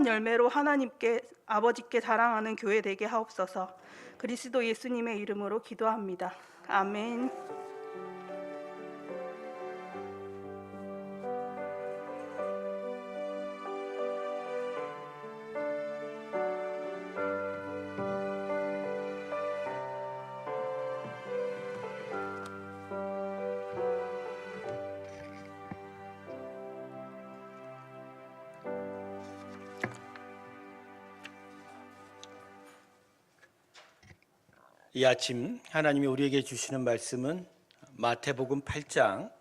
열매로 하나님께 아버지께 자랑하는 교회 되게 하옵소서. 그리스도 예수님의 이름으로 기도합니다. 아멘. 이 아침 하나님이 우리에게 주시는 말씀은 마태복음 8장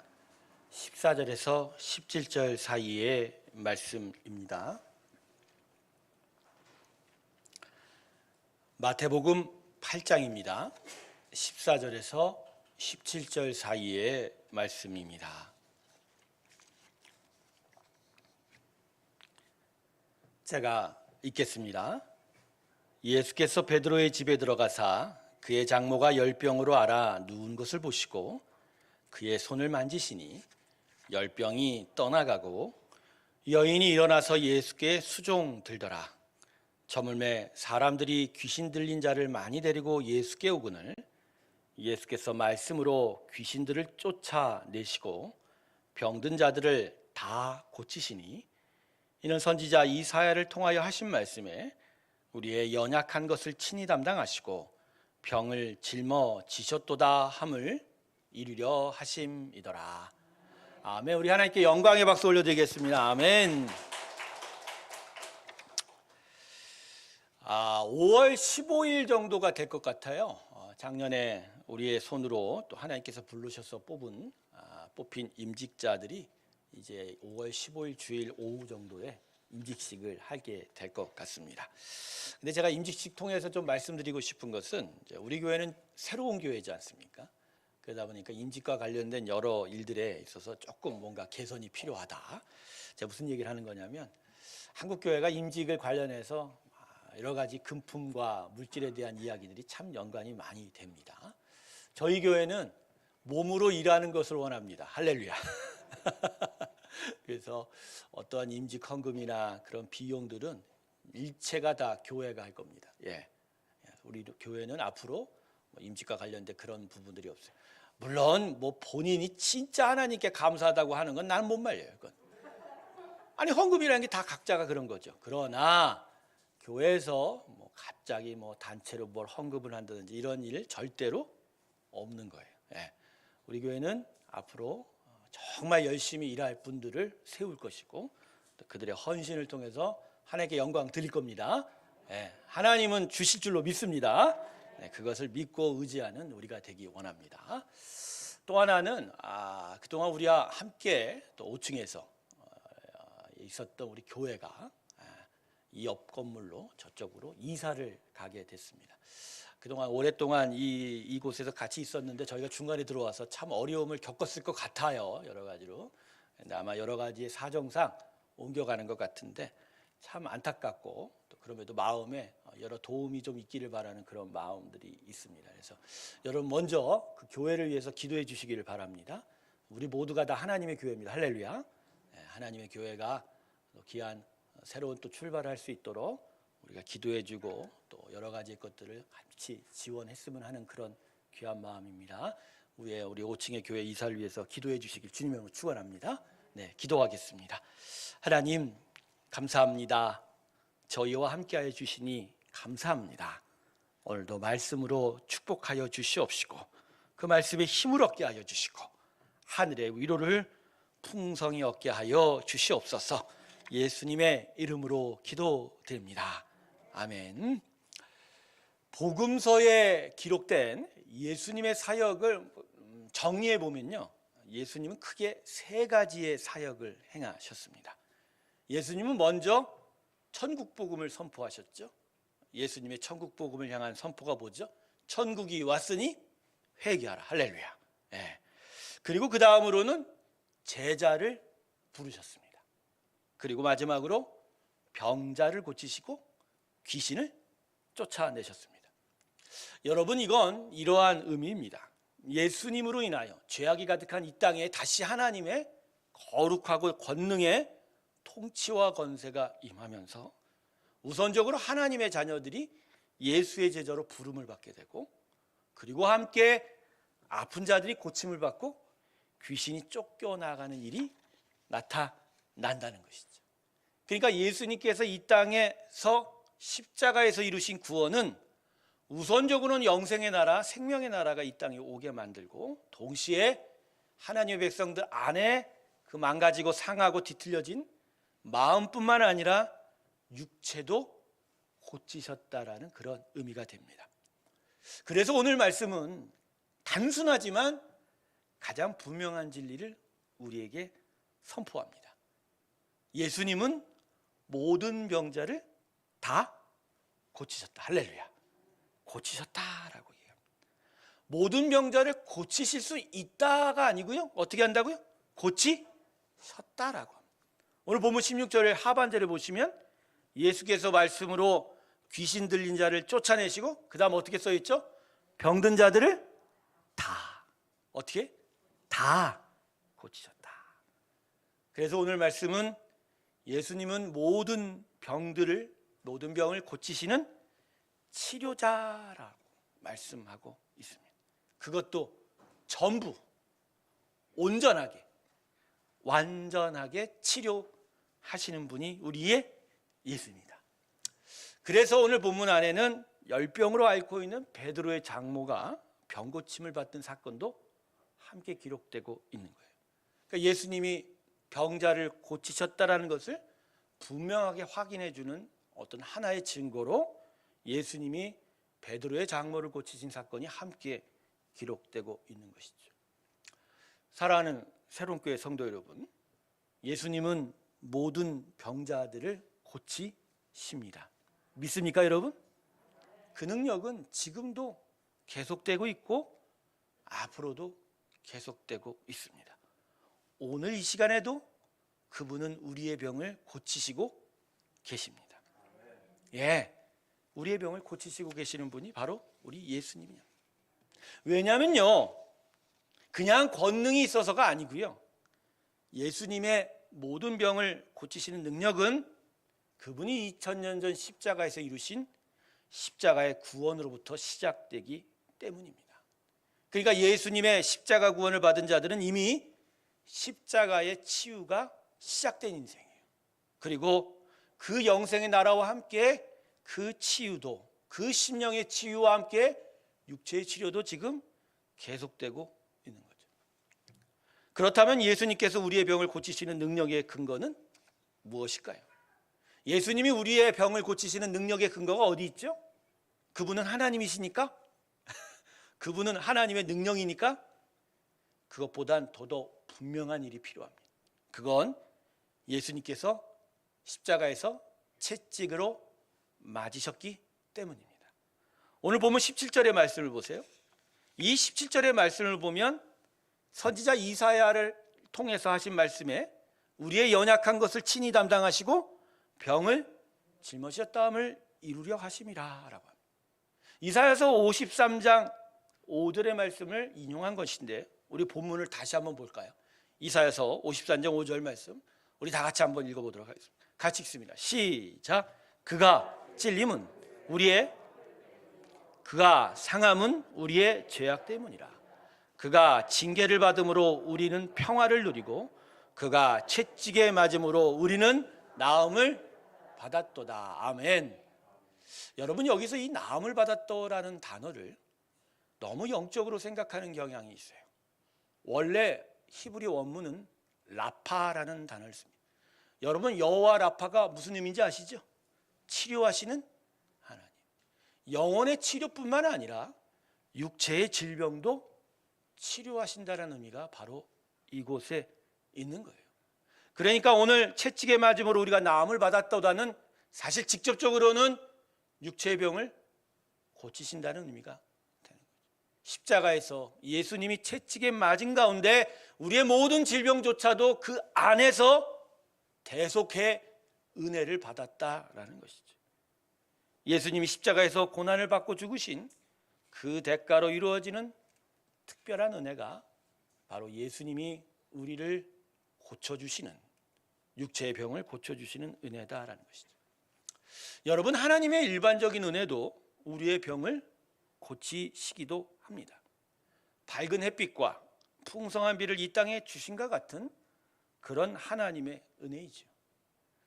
14절에서 17절 사이의 말씀입니다. 마태복음 8장입니다. 14절에서 17절 사이의 말씀입니다. 제가 읽겠습니다. 예수께서 베드로의 집에 들어가사 그의 장모가 열병으로 앓아 누운 것을 보시고 그의 손을 만지시니 열병이 떠나가고 여인이 일어나서 예수께 수종들더라. 저물매 사람들이 귀신 들린 자를 많이 데리고 예수께 오거늘 예수께서 말씀으로 귀신들을 쫓아내시고 병든 자들을 다 고치시니 이는 선지자 이사야를 통하여 하신 말씀에 우리의 연약한 것을 친히 담당하시고 병을 짊어지셨도다 함을 이루려 하심이더라. 아멘. 우리 하나님께 영광의 박수 올려드리겠습니다. 아멘. 5월 15일 정도가 될 것 같아요. 작년에 우리의 손으로 또 하나님께서 부르셔서 뽑힌 임직자들이 이제 5월 15일 주일 오후 정도에 임직식을 하게 될 것 같습니다. 근데 제가 임직식 통해서 좀 말씀드리고 싶은 것은 이제 우리 교회는 새로운 교회지 않습니까? 그러다 보니까 임직과 관련된 여러 일들에 있어서 조금 뭔가 개선이 필요하다. 제가 무슨 얘기를 하는 거냐면 한국 교회가 임직을 관련해서 여러 가지 금품과 물질에 대한 이야기들이 참 연관이 많이 됩니다. 저희 교회는 몸으로 일하는 것을 원합니다. 할렐루야. 그래서 어떠한 임직 헌금이나 그런 비용들은 일체가 다 교회가 할 겁니다. 우리 교회는 앞으로 임직과 관련된 그런 부분들이 없어요. 물론 본인이 진짜 하나님께 감사하다고 하는 건 나는 못 말려요. 그건. 아니 헌금이라는 게 다 각자가 그런 거죠. 그러나 교회에서 갑자기 단체로 뭘 헌금을 한다든지 이런 일 절대로 없는 거예요. 우리 교회는 앞으로 정말 열심히 일할 분들을 세울 것이고 또 그들의 헌신을 통해서 하나님께 영광 드릴 겁니다. 하나님은 주실 줄로 믿습니다. 그것을 믿고 의지하는 우리가 되기 원합니다. 또 하나는 그동안 우리와 함께 또 5층에서 있었던 우리 교회가 이 옆 건물로 저쪽으로 이사를 가게 됐습니다. 그동안 오랫동안 이곳에서 같이 있었는데 저희가 중간에 들어와서 참 어려움을 겪었을 것 같아요. 여러 가지로. 근데 아마 여러 가지의 사정상 옮겨가는 것 같은데 참 안타깝고 또 그럼에도 마음에 여러 도움이 좀 있기를 바라는 그런 마음들이 있습니다. 그래서 여러분 먼저 그 교회를 위해서 기도해 주시기를 바랍니다. 우리 모두가 다 하나님의 교회입니다. 할렐루야. 하나님의 교회가 귀한 새로운 또 출발할 수 있도록 우리가 기도해주고 또 여러 가지 것들을 같이 지원했으면 하는 그런 귀한 마음입니다. 우리 5층의 교회 이사를 위해서 기도해 주시길 주님의 이름으로 축원합니다. 기도하겠습니다. 하나님 감사합니다. 저희와 함께하여 주시니 감사합니다. 오늘도 말씀으로 축복하여 주시옵시고 그 말씀에 힘을 얻게 하여 주시고 하늘의 위로를 풍성히 얻게 하여 주시옵소서. 예수님의 이름으로 기도드립니다. 아멘. 복음서에 기록된 예수님의 사역을 정리해 보면요, 예수님은 크게 3가지의 사역을 행하셨습니다. 예수님은 먼저 천국 복음을 선포하셨죠. 예수님의 천국 복음을 향한 선포가 뭐죠? 천국이 왔으니 회개하라. 할렐루야. 그리고 그 다음으로는 제자를 부르셨습니다. 그리고 마지막으로 병자를 고치시고 귀신을 쫓아내셨습니다. 여러분, 이건 이러한 의미입니다. 예수님으로 인하여 죄악이 가득한 이 땅에 다시 하나님의 거룩하고 권능의 통치와 권세가 임하면서 우선적으로 하나님의 자녀들이 예수의 제자로 부름을 받게 되고, 그리고 함께 아픈 자들이 고침을 받고 귀신이 쫓겨나가는 일이 나타난다는 것이죠. 그러니까 예수님께서 이 땅에서 십자가에서 이루신 구원은 우선적으로는 영생의 나라, 생명의 나라가 이 땅에 오게 만들고, 동시에 하나님의 백성들 안에 그 망가지고 상하고 뒤틀려진 마음뿐만 아니라 육체도 고치셨다라는 그런 의미가 됩니다. 그래서 오늘 말씀은 단순하지만 가장 분명한 진리를 우리에게 선포합니다. 예수님은 모든 병자를 다 고치셨다. 할렐루야. 고치셨다라고 얘기합니다. 모든 병자를 고치실 수 있다가 아니고요. 어떻게 한다고요? 고치셨다라고 합니다. 오늘 본문 16절의 하반절에 보시면 예수께서 말씀으로 귀신 들린 자를 쫓아내시고, 그 다음 어떻게 써있죠? 병든 자들을 다, 어떻게? 다 고치셨다. 그래서 오늘 말씀은 예수님은 모든 병을 고치시는 치료자라고 말씀하고 있습니다. 그것도 전부 온전하게, 완전하게 치료하시는 분이 우리의 예수입니다. 그래서 오늘 본문 안에는 열병으로 앓고 있는 베드로의 장모가 병 고침을 받던 사건도 함께 기록되고 있는 거예요. 그러니까 예수님이 병자를 고치셨다라는 것을 분명하게 확인해 주는 어떤 하나의 증거로 예수님이 베드로의 장모를 고치신 사건이 함께 기록되고 있는 것이죠. 사랑하는 새로운교회 성도 여러분, 예수님은 모든 병자들을 고치십니다. 믿습니까, 여러분? 그 능력은 지금도 계속되고 있고 앞으로도 계속되고 있습니다. 오늘 이 시간에도 그분은 우리의 병을 고치시고 계십니다. 예, 우리의 병을 고치시고 계시는 분이 바로 우리 예수님이에요. 왜냐하면요, 그냥 권능이 있어서가 아니고요, 예수님의 모든 병을 고치시는 능력은 그분이 2000년 전 십자가에서 이루신 십자가의 구원으로부터 시작되기 때문입니다. 그러니까 예수님의 십자가 구원을 받은 자들은 이미 십자가의 치유가 시작된 인생이에요. 그리고 그 영생의 나라와 함께 그 치유도, 그 심령의 치유와 함께 육체의 치료도 지금 계속되고 있는 거죠. 그렇다면 예수님께서 우리의 병을 고치시는 능력의 근거는 무엇일까요? 예수님이 우리의 병을 고치시는 능력의 근거가 어디 있죠? 그분은 하나님이시니까? 그분은 하나님의 능력이니까? 그것보단 더더욱 분명한 일이 필요합니다. 그건 예수님께서 십자가에서 채찍으로 맞으셨기 때문입니다. 오늘 보면 17절의 말씀을 보세요. 이 17절의 말씀을 보면 선지자 이사야를 통해서 하신 말씀에 우리의 연약한 것을 친히 담당하시고 병을 짊어지셨다함을 이루려 하심이라 라고 합니다. 이사야서 53장 5절의 말씀을 인용한 것인데, 우리 본문을 다시 한번 볼까요? 이사야서 53장 5절 말씀 우리 다 같이 한번 읽어보도록 하겠습니다. 같이 읽습니다. 시작. 그가 찔림은 그가 상함은 우리의 죄악 때문이라. 그가 징계를 받음으로 우리는 평화를 누리고 그가 채찍에 맞음으로 우리는 나음을 받았도다. 아멘. 여러분, 여기서 이 나음을 받았도라는 단어를 너무 영적으로 생각하는 경향이 있어요. 원래 히브리 원문은 라파라는 단어를 씁니다. 여러분, 여호와 라파가 무슨 의미인지 아시죠? 치료하시는 하나님. 영혼의 치료뿐만 아니라 육체의 질병도 치료하신다는 의미가 바로 이곳에 있는 거예요. 그러니까 오늘 채찍에 맞음으로 우리가 나음을 받았도다는 사실 직접적으로는 육체의 병을 고치신다는 의미가 되는 거죠. 십자가에서 예수님이 채찍에 맞은 가운데 우리의 모든 질병조차도 그 안에서 대속해 은혜를 받았다라는 것이죠. 예수님이 십자가에서 고난을 받고 죽으신 그 대가로 이루어지는 특별한 은혜가 바로 예수님이 우리를 고쳐주시는, 육체의 병을 고쳐주시는 은혜다라는 것이죠. 여러분, 하나님의 일반적인 은혜도 우리의 병을 고치시기도 합니다. 밝은 햇빛과 풍성한 비를 이 땅에 주신과 같은 그런 하나님의 은혜이죠.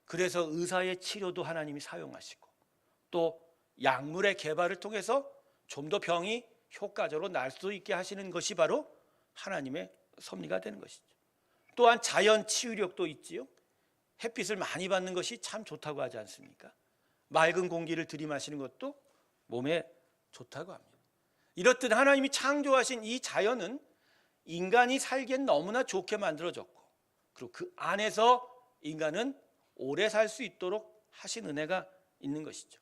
그래서 의사의 치료도 하나님이 사용하시고, 또 약물의 개발을 통해서 좀 더 병이 효과적으로 날 수 있게 하시는 것이 바로 하나님의 섭리가 되는 것이죠. 또한 자연 치유력도 있지요. 햇빛을 많이 받는 것이 참 좋다고 하지 않습니까? 맑은 공기를 들이마시는 것도 몸에 좋다고 합니다. 이렇듯 하나님이 창조하신 이 자연은 인간이 살기엔 너무나 좋게 만들어졌고, 그리고 그 안에서 인간은 오래 살 수 있도록 하신 은혜가 있는 것이죠.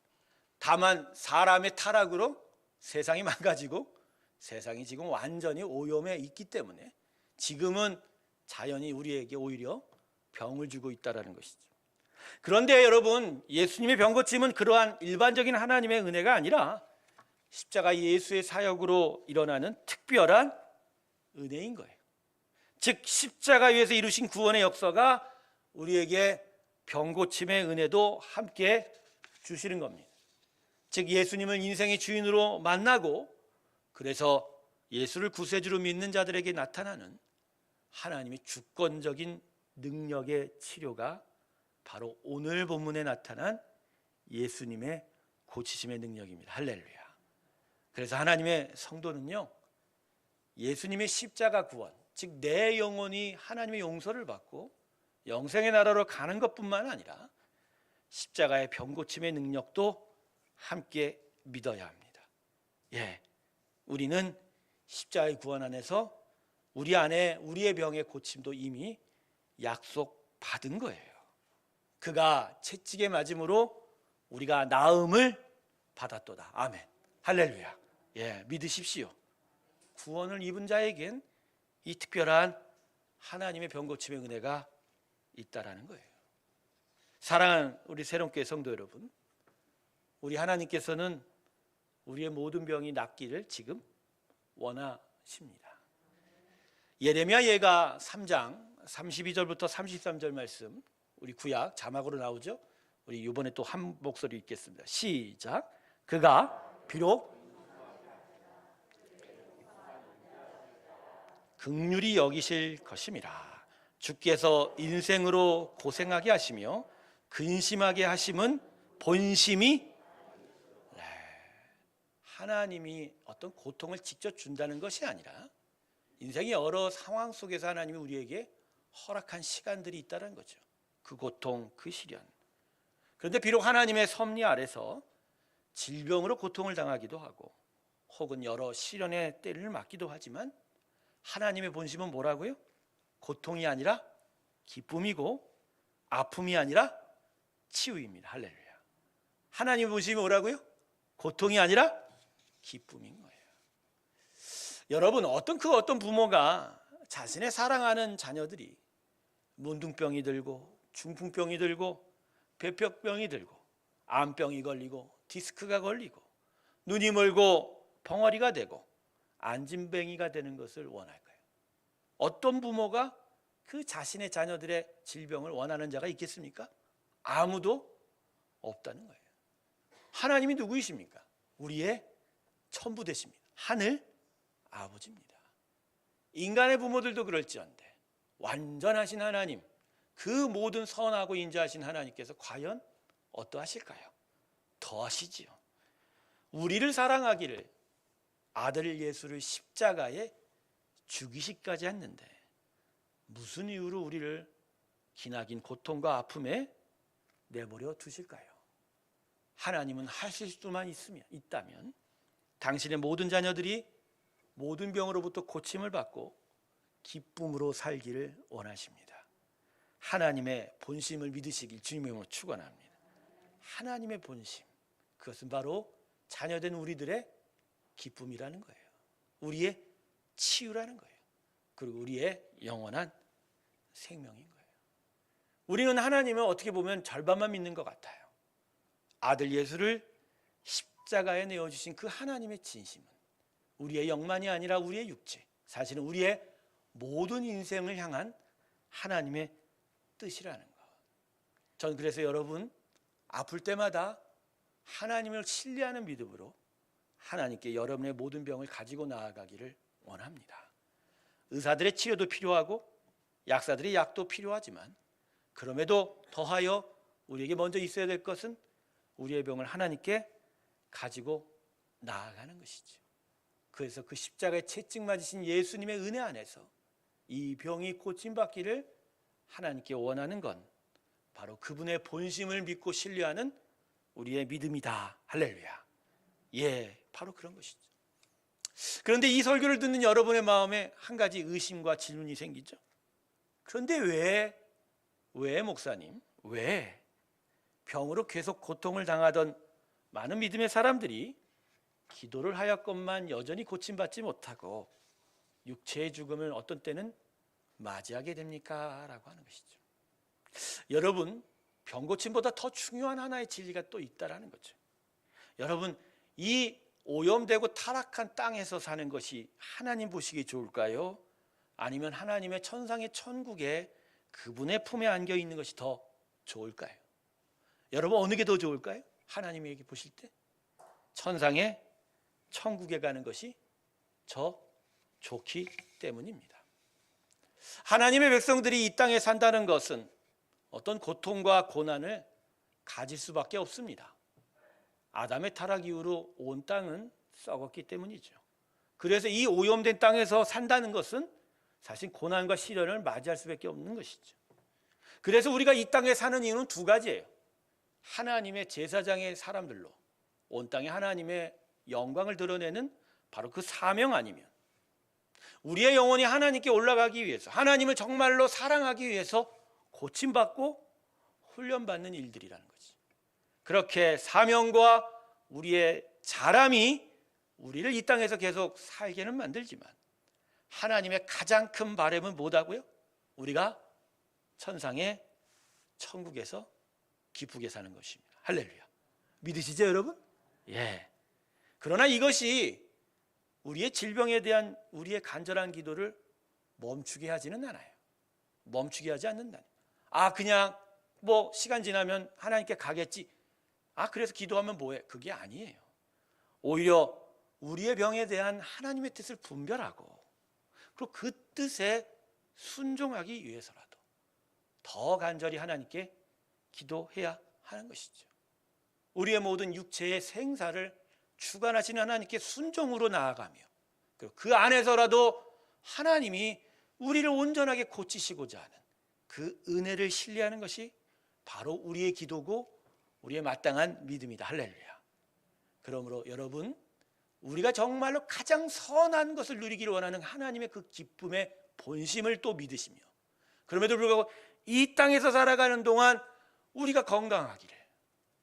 다만 사람의 타락으로 세상이 망가지고 세상이 지금 완전히 오염해 있기 때문에 지금은 자연이 우리에게 오히려 병을 주고 있다는 것이죠. 그런데 여러분, 예수님의 병고침은 그러한 일반적인 하나님의 은혜가 아니라 십자가 예수의 사역으로 일어나는 특별한 은혜인 거예요. 즉 십자가 위에서 이루신 구원의 역사가 우리에게 병고침의 은혜도 함께 주시는 겁니다. 즉 예수님을 인생의 주인으로 만나고, 그래서 예수를 구세주로 믿는 자들에게 나타나는 하나님의 주권적인 능력의 치료가 바로 오늘 본문에 나타난 예수님의 고치심의 능력입니다. 할렐루야. 그래서 하나님의 성도는요, 예수님의 십자가 구원, 즉 내 영혼이 하나님의 용서를 받고 영생의 나라로 가는 것뿐만 아니라 십자가의 병고침의 능력도 함께 믿어야 합니다. 우리는 십자가의 구원 안에서 우리 안에 우리의 병의 고침도 이미 약속받은 거예요. 그가 채찍에 맞음으로 우리가 나음을 받았도다. 아멘. 할렐루야. 믿으십시오. 구원을 입은 자에겐 이 특별한 하나님의 병고침의 은혜가 있다라는 거예요. 사랑하는 우리 새롬교회 성도 여러분, 우리 하나님께서는 우리의 모든 병이 낫기를 지금 원하십니다. 예레미야 예가 3장 32절부터 33절 말씀, 우리 구약 자막으로 나오죠. 우리 이번에 또 한 목소리 읽겠습니다. 시작. 그가 비록 긍휼히 여기실 것임이라. 주께서 인생으로 고생하게 하시며 근심하게 하심은 본심이, 하나님이 어떤 고통을 직접 준다는 것이 아니라 인생의 여러 상황 속에서 하나님이 우리에게 허락한 시간들이 있다는 거죠. 그 고통, 그 시련. 그런데 비록 하나님의 섭리 아래서 질병으로 고통을 당하기도 하고 혹은 여러 시련의 때를 맞기도 하지만 하나님의 본심은 뭐라고요? 고통이 아니라 기쁨이고 아픔이 아니라 치유입니다. 할렐루야. 하나님의 본심이 뭐라고요? 고통이 아니라 기쁨인 거예요. 여러분, 어떤 부모가 자신의 사랑하는 자녀들이 문둥병이 들고 중풍병이 들고 배벽병이 들고 암병이 걸리고 디스크가 걸리고 눈이 멀고 벙어리가 되고 안진뱅이가 되는 것을 원할까요? 어떤 부모가 그 자신의 자녀들의 질병을 원하는 자가 있겠습니까? 아무도 없다는 거예요. 하나님이 누구이십니까? 우리의 천부 되십니다. 하늘 아버지입니다. 인간의 부모들도 그럴지언데 완전하신 하나님, 그 모든 선하고 인자하신 하나님께서 과연 어떠하실까요? 더하시지요. 우리를 사랑하기를 아들 예수를 십자가에 죽이시까지 했는데 무슨 이유로 우리를 기나긴 고통과 아픔에 내버려 두실까요? 하나님은 하실 수만 있다면 당신의 모든 자녀들이 모든 병으로부터 고침을 받고 기쁨으로 살기를 원하십니다. 하나님의 본심을 믿으시길 주님의 이름으로 축원합니다. 하나님의 본심, 그것은 바로 자녀된 우리들의 기쁨이라는 거예요. 우리의 치유라는 거예요. 그리고 우리의 영원한 생명인 거예요. 우리는 하나님을 어떻게 보면 절반만 믿는 것 같아요. 아들 예수를 십자가에 내어주신 그 하나님의 진심은 우리의 영만이 아니라 우리의 육체, 사실은 우리의 모든 인생을 향한 하나님의 뜻이라는 것. 전 그래서 여러분, 아플 때마다 하나님을 신뢰하는 믿음으로 하나님께 여러분의 모든 병을 가지고 나아가기를 원합니다. 의사들의 치료도 필요하고 약사들의 약도 필요하지만 그럼에도 더하여 우리에게 먼저 있어야 될 것은 우리의 병을 하나님께 가지고 나아가는 것이죠. 그래서 그 십자가에 채찍 맞으신 예수님의 은혜 안에서 이 병이 고침받기를 하나님께 원하는 건 바로 그분의 본심을 믿고 신뢰하는 우리의 믿음이다. 할렐루야. 예, 바로 그런 것이죠. 그런데 이 설교를 듣는 여러분의 마음에 한 가지 의심과 질문이 생기죠. 그런데 왜 목사님, 왜 병으로 계속 고통을 당하던 많은 믿음의 사람들이 기도를 하였건만 여전히 고침받지 못하고 육체의 죽음을 어떤 때는 맞이하게 됩니까? 라고 하는 것이죠. 여러분, 병고침보다 더 중요한 하나의 진리가 또 있다라는 거죠. 여러분, 이 오염되고 타락한 땅에서 사는 것이 하나님 보시기에 좋을까요? 아니면 하나님의 천상의 천국에 그분의 품에 안겨 있는 것이 더 좋을까요? 여러분, 어느 게 더 좋을까요? 하나님에게 보실 때 천상의 천국에 가는 것이 더 좋기 때문입니다. 하나님의 백성들이 이 땅에 산다는 것은 어떤 고통과 고난을 가질 수밖에 없습니다. 아담의 타락 이후로 온 땅은 썩었기 때문이죠. 그래서 이 오염된 땅에서 산다는 것은 사실 고난과 시련을 맞이할 수밖에 없는 것이죠. 그래서 우리가 이 땅에 사는 이유는 두 가지예요. 하나님의 제사장의 사람들로 온 땅에 하나님의 영광을 드러내는 바로 그 사명 아니면 우리의 영혼이 하나님께 올라가기 위해서 하나님을 정말로 사랑하기 위해서 고침받고 훈련받는 일들이라는 거지. 그렇게 사명과 우리의 자람이 우리를 이 땅에서 계속 살게는 만들지만 하나님의 가장 큰 바람은 뭐다고요? 우리가 천상의 천국에서 기쁘게 사는 것입니다. 할렐루야. 믿으시죠, 여러분? 예. 그러나 이것이 우리의 질병에 대한 우리의 간절한 기도를 멈추게 하지는 않아요. 멈추게 하지 않는다. 그냥 뭐 시간 지나면 하나님께 가겠지. 그래서 기도하면 뭐해? 그게 아니에요. 오히려 우리의 병에 대한 하나님의 뜻을 분별하고 그리고 그 뜻에 순종하기 위해서라도 더 간절히 하나님께 기도해야 하는 것이죠. 우리의 모든 육체의 생사를 주관하시는 하나님께 순종으로 나아가며 그리고 그 안에서라도 하나님이 우리를 온전하게 고치시고자 하는 그 은혜를 신뢰하는 것이 바로 우리의 기도고 우리의 마땅한 믿음이다. 할렐루야. 그러므로 여러분, 우리가 정말로 가장 선한 것을 누리기를 원하는 하나님의 그 기쁨의 본심을 또 믿으시며 그럼에도 불구하고 이 땅에서 살아가는 동안 우리가 건강하기를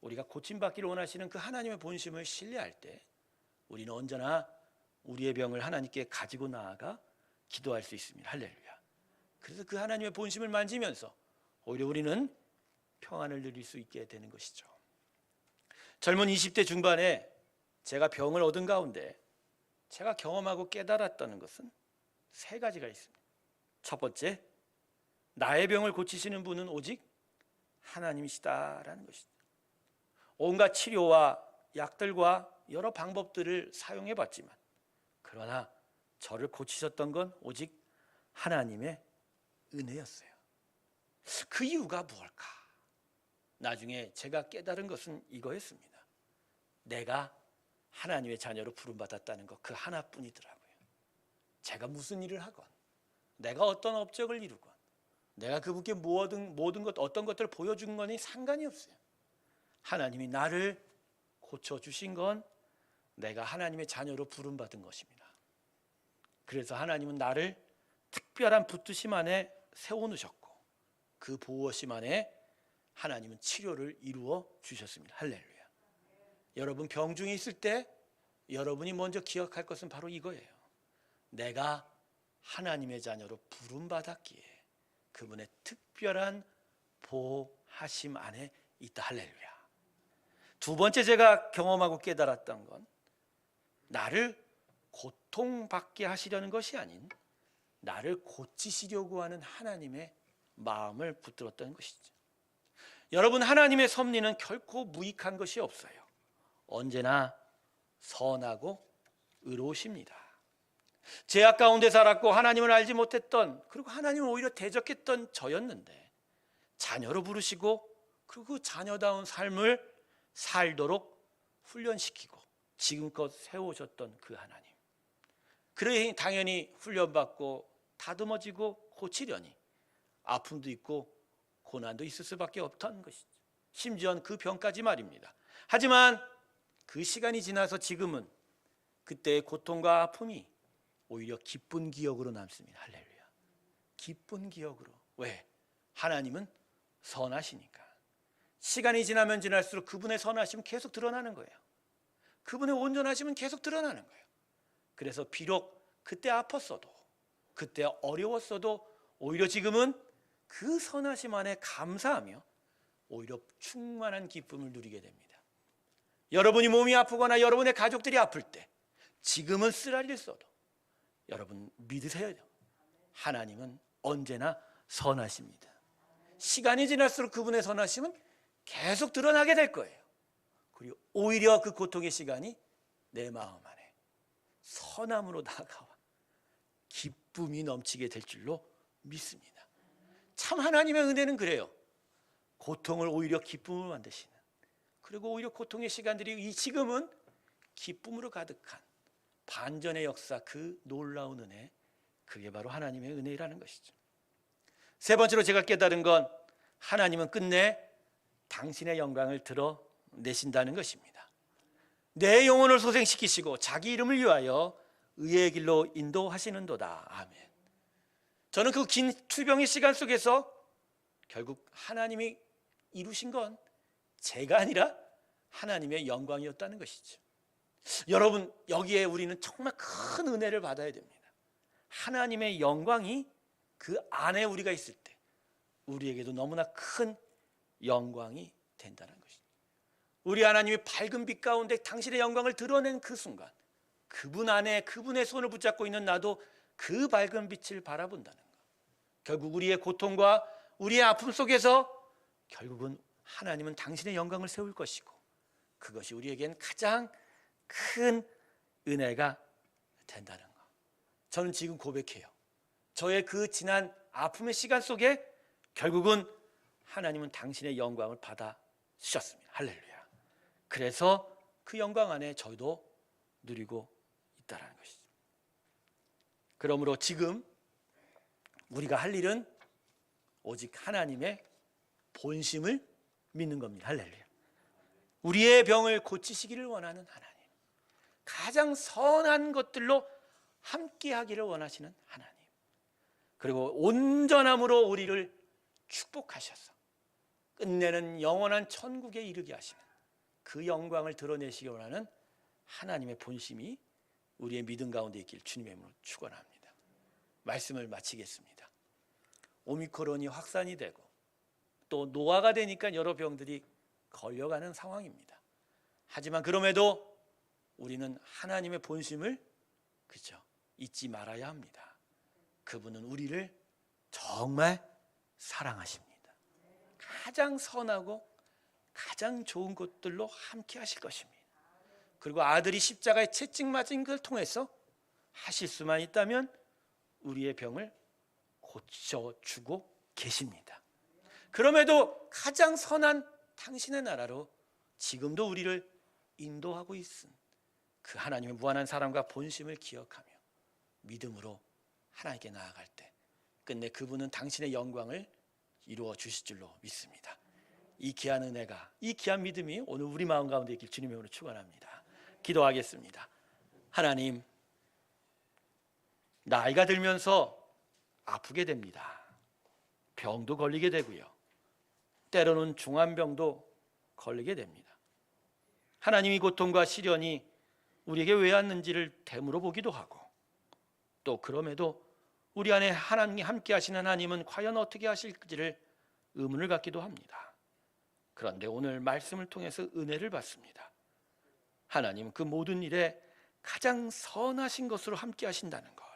우리가 고침받기를 원하시는 그 하나님의 본심을 신뢰할 때 우리는 언제나 우리의 병을 하나님께 가지고 나아가 기도할 수 있습니다. 할렐루야. 그래서 그 하나님의 본심을 만지면서 오히려 우리는 평안을 누릴 수 있게 되는 것이죠. 젊은 20대 중반에 제가 병을 얻은 가운데 제가 경험하고 깨달았다는 것은 세 가지가 있습니다. 첫 번째, 나의 병을 고치시는 분은 오직 하나님이시다라는 것이죠. 온갖 치료와 약들과 여러 방법들을 사용해 봤지만 그러나 저를 고치셨던 건 오직 하나님의 은혜였어요. 그 이유가 무엇일까? 나중에 제가 깨달은 것은 이거였습니다. 내가 하나님의 자녀로 부름받았다는 것 그 하나뿐이더라고요. 제가 무슨 일을 하건 내가 어떤 업적을 이루건 내가 그분께 모든 것 어떤 것들을 보여준 거니 상관이 없어요. 하나님이 나를 고쳐주신 건 내가 하나님의 자녀로 부름받은 것입니다. 그래서 하나님은 나를 특별한 붙드심 안에 세워놓으셨고 그 보호심 안에 하나님은 치료를 이루어 주셨습니다. 할렐루야. 여러분 병 중에 있을 때 여러분이 먼저 기억할 것은 바로 이거예요. 내가 하나님의 자녀로 부름받았기에 그분의 특별한 보호하심 안에 있다. 할렐루야. 두 번째 제가 경험하고 깨달았던 건 나를 고통받게 하시려는 것이 아닌 나를 고치시려고 하는 하나님의 마음을 붙들었다는 것이죠. 여러분, 하나님의 섭리는 결코 무익한 것이 없어요. 언제나 선하고 의로우십니다. 죄악 가운데 살았고 하나님을 알지 못했던, 그리고 하나님을 오히려 대적했던 저였는데 자녀로 부르시고 그리고 그 자녀다운 삶을 살도록 훈련시키고 지금껏 세우셨던 그 하나님, 그래 당연히 훈련받고 다듬어지고 고치려니 아픔도 있고 고난도 있을 수밖에 없던 것이죠. 심지어는 그 병까지 말입니다. 하지만 그 시간이 지나서 지금은 그때의 고통과 아픔이 오히려 기쁜 기억으로 남습니다. 할렐루야. 기쁜 기억으로. 왜? 하나님은 선하시니까. 시간이 지나면 지날수록 그분의 선하심은 계속 드러나는 거예요. 그분의 온전하심은 계속 드러나는 거예요. 그래서 비록 그때 아팠어도, 그때 어려웠어도 오히려 지금은 그 선하심 안에 감사하며 오히려 충만한 기쁨을 누리게 됩니다. 여러분이 몸이 아프거나 여러분의 가족들이 아플 때, 지금은 쓰라릴 써도 여러분 믿으세요. 하나님은 언제나 선하십니다. 시간이 지날수록 그분의 선하심은 계속 드러나게 될 거예요. 그리고 오히려 그 고통의 시간이 내 마음 안에 선함으로 다가와 기쁨이 넘치게 될 줄로 믿습니다. 참 하나님의 은혜는 그래요. 고통을 오히려 기쁨으로 만드시는, 그리고 오히려 고통의 시간들이 이 지금은 기쁨으로 가득한 반전의 역사, 그 놀라운 은혜, 그게 바로 하나님의 은혜라는 것이죠. 세 번째로 제가 깨달은 건 하나님은 끝내 당신의 영광을 드러내신다는 것입니다. 내 영혼을 소생시키시고 자기 이름을 위하여 의의 길로 인도하시는도다. 아멘. 저는 그 긴 투병의 시간 속에서 결국 하나님이 이루신 건 제가 아니라 하나님의 영광이었다는 것이죠. 여러분, 여기에 우리는 정말 큰 은혜를 받아야 됩니다. 하나님의 영광이 그 안에 우리가 있을 때 우리에게도 너무나 큰 영광이 된다는 것이죠. 우리 하나님이 밝은 빛 가운데 당신의 영광을 드러낸 그 순간, 그분 안에 그분의 손을 붙잡고 있는 나도 그 밝은 빛을 바라본다는 것. 결국 우리의 고통과 우리의 아픔 속에서 결국은 하나님은 당신의 영광을 세울 것이고, 그것이 우리에겐 가장 큰 은혜가 된다는 것. 저는 지금 고백해요. 저의 그 지난 아픔의 시간 속에 결국은 하나님은 당신의 영광을 받아 주셨습니다. 할렐루야. 그래서 그 영광 안에 저희도 누리고 있다는 것이죠. 그러므로 지금 우리가 할 일은 오직 하나님의 본심을 믿는 겁니다. 할렐루야. 우리의 병을 고치시기를 원하는 하나님, 가장 선한 것들로 함께 하기를 원하시는 하나님, 그리고 온전함으로 우리를 축복하셔서 끝내는 영원한 천국에 이르게 하시는 그 영광을 드러내시기 원하는 하나님의 본심이 우리의 믿음 가운데 있길 주님의 이름으로 축원합니다. 말씀을 마치겠습니다. 오미크론이 확산이 되고 또 노화가 되니까 여러 병들이 걸려가는 상황입니다. 하지만 그럼에도 우리는 하나님의 본심을 잊지 말아야 합니다. 그분은 우리를 정말 사랑하십니다. 가장 선하고 가장 좋은 것들로 함께 하실 것입니다. 그리고 아들이 십자가에 채찍 맞은 것을 통해서 하실 수만 있다면 우리의 병을 고쳐주고 계십니다. 그럼에도 가장 선한 당신의 나라로 지금도 우리를 인도하고 있은 그 하나님의 무한한 사랑과 본심을 기억하며 믿음으로 하나님께 나아갈 때 끝내 그분은 당신의 영광을 이루어 주실 줄로 믿습니다. 이 귀한 은혜가, 이 귀한 믿음이 오늘 우리 마음 가운데 있길 주님의 이름으로 축원합니다. 기도하겠습니다. 하나님, 나이가 들면서 아프게 됩니다. 병도 걸리게 되고요, 때로는 중환병도 걸리게 됩니다. 하나님이 고통과 시련이 우리에게 왜 왔는지를 되물어 보기도 하고, 또 그럼에도 우리 안에 하나님이 함께 하시는 하나님은 과연 어떻게 하실지를 의문을 갖기도 합니다. 그런데 오늘 말씀을 통해서 은혜를 받습니다. 하나님, 그 모든 일에 가장 선하신 것으로 함께 하신다는 걸,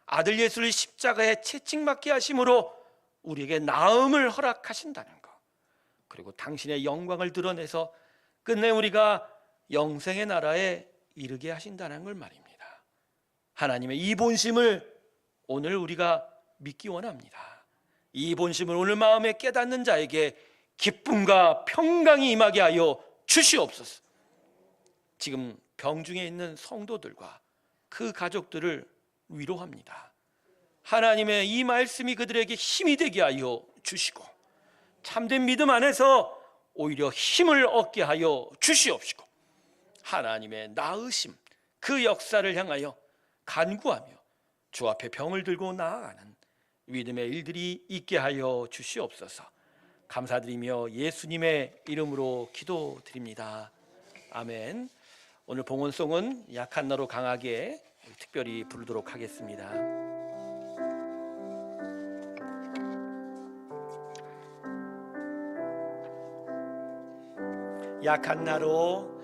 아들 예수를 십자가에 채찍맞게 하심으로 우리에게 나음을 허락하신다는 것, 그리고 당신의 영광을 드러내서 끝내 우리가 영생의 나라에 이르게 하신다는 걸 말입니다. 하나님의 이 본심을 오늘 우리가 믿기 원합니다. 이 본심을 오늘 마음에 깨닫는 자에게 기쁨과 평강이 임하게 하여 주시옵소서. 지금 병중에 있는 성도들과 그 가족들을 위로합니다. 하나님의 이 말씀이 그들에게 힘이 되게 하여 주시고 참된 믿음 안에서 오히려 힘을 얻게 하여 주시옵시고 하나님의 나으심 그 역사를 향하여 간구하며 주 앞에 병을 들고 나아가는 믿음의 일들이 있게 하여 주시옵소서. 감사드리며 예수님의 이름으로 기도드립니다. 아멘. 오늘 봉헌송은 약한 나로 강하게 특별히 부르도록 하겠습니다. 약한 나로